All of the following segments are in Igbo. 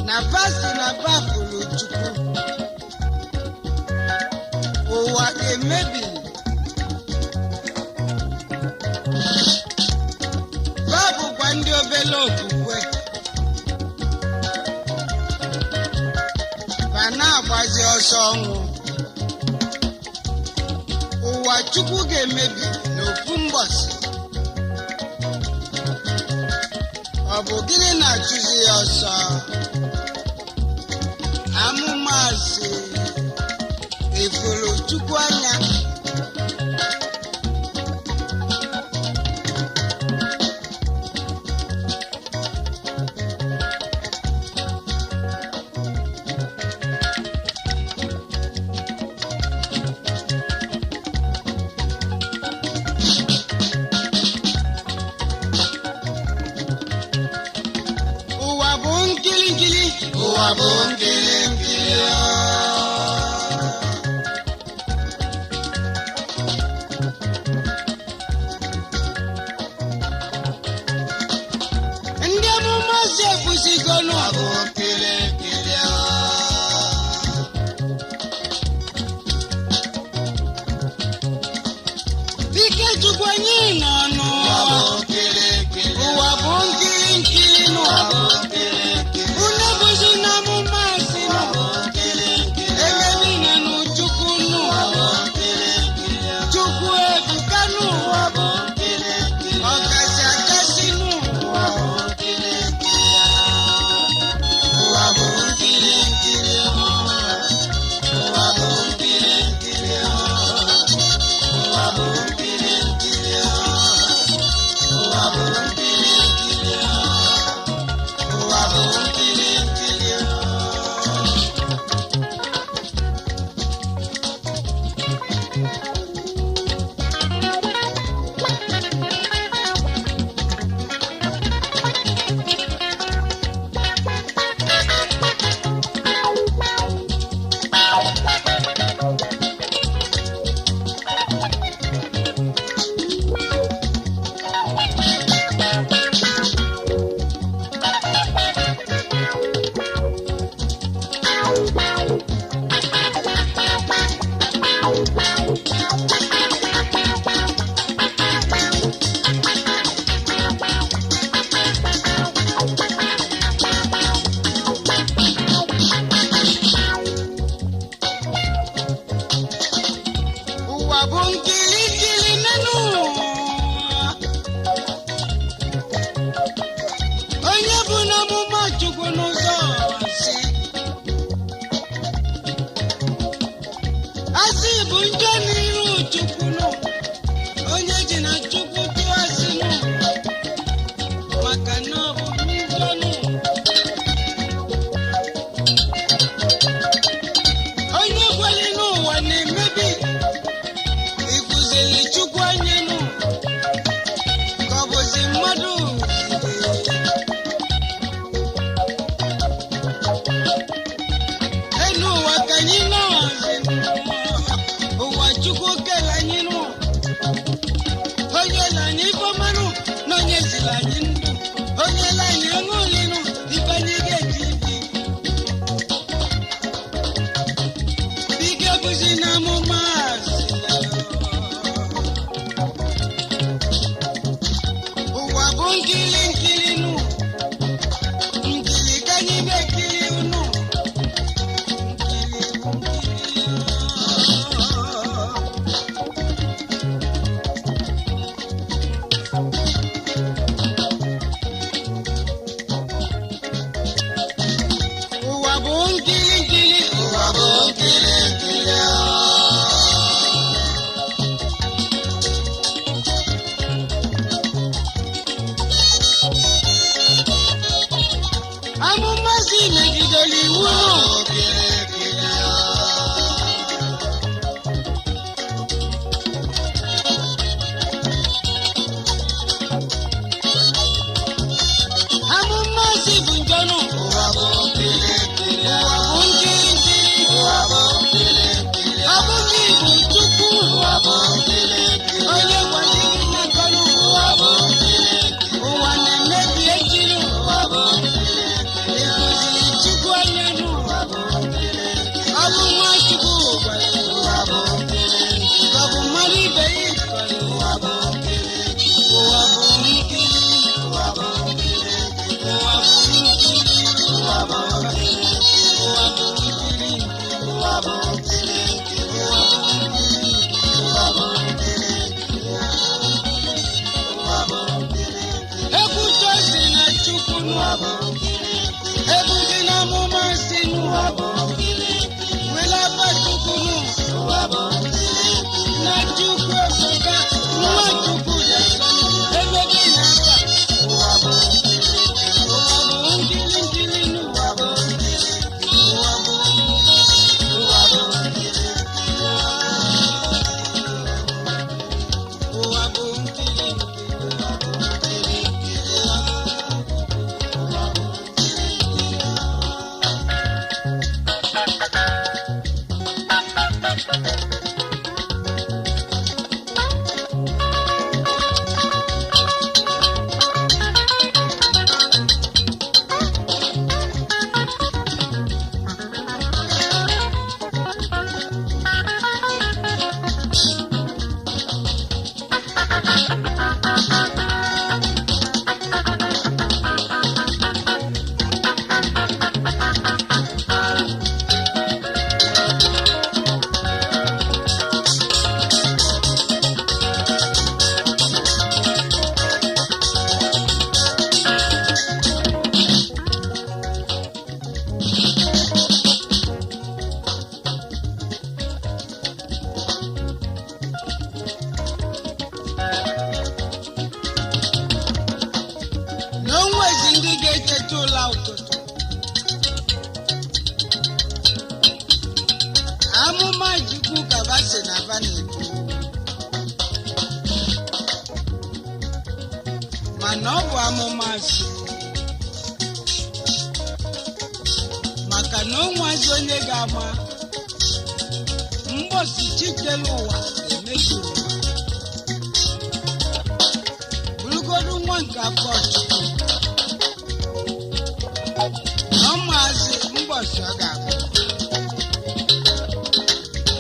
na basi na bafulu chukwu ụwa ga-emebi babụkwa ndị obele okwukwe ma na-agbazi ọsọ ọnwụ ụwa chukwu ga-emebi n'ofu mbọsị ọ bụ gịnị na-achụzi ya ọsọ amụmasị ifuru chukwu anya ụwa bụ nkili nkili ụwa bụ nkili nkili ndị amụma si ekwusigo n'ọbụ nkili nkili dike chukwu anyị nọ n'ụwa ụwa bụ nkili nkili n'ụwa unu bụzi na amụma si emebi na n'chukwu n'ụwa chukwu ebuka n'ụwa ọkasị akasị n'ụwa ụwa bụ nkili nkili ụwa bụ nkili nkili ụwa bụ nkili nkili ụwa bụ nkili nkili ụwa bụ nkili nkili ụwa bụ nkili nkili n'elu ụwa onye bụ n'amụma chukwu n'ụzọ si asị bụ njọ n'iru chukwu nụ onye ji na chukwu tụasị nụ maka na ọ bụ njọ nụ onye kweli n'ụwa na-emebi ikuzili chukwu anya nụ ka ọ bụzi mmadụ enu ụwa ka anyị nọzi ụwa chukwu kele anyị nụ onye la anyị ifeọmanụ na onye ziri anyị ndụ onye la anyị aṅụli nụ ife anyị ga-eji ibi bike bụzi na amụma ụwa bụ nkili nkili nụ nkili ka anyị na-ekili unu nkili bụ nkili ụwa bụ nkili nkili ụwa bụ nkili nkili amụma si megidere iwu nụ amụma si bụ njọ nụ ụwa bụ nkili nkili ọ bụghị bụ chukwu onye gwajiri nnekọ n'ụwa ụwa na-emebi ejiri ịkụziri chukwu Ebuji na mụma si wela batukunu na chukwu ebuka nwa chukwu ya ebe gị na-aka ụwa bụ nkili n'ụwa bụ mana ọ bụ amụmasị maka na onwazi onye ga-ama mgbọsị chikere ụwa emebi ụwa bụrụgodu nwa nke afọ Chukwu na ọmụazị mgbọsị ọ ga-abụ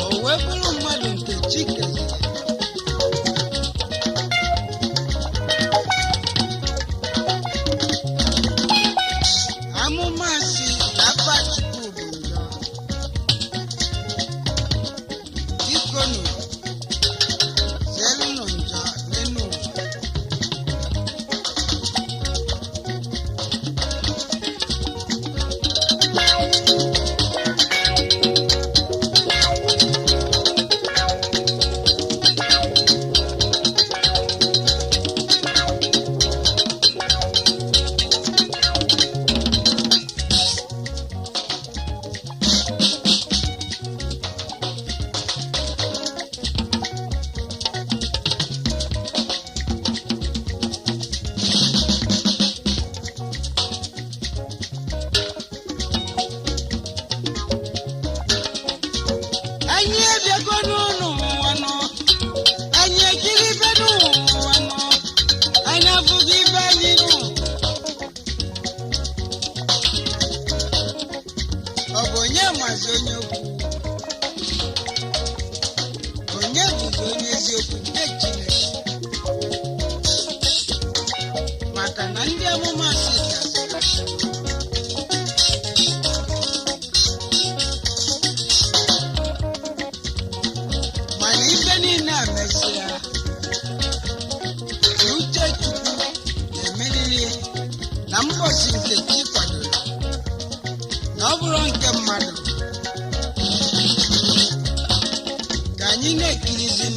o wee bụrụ mmadụ nke chikere anyị na-ekirizi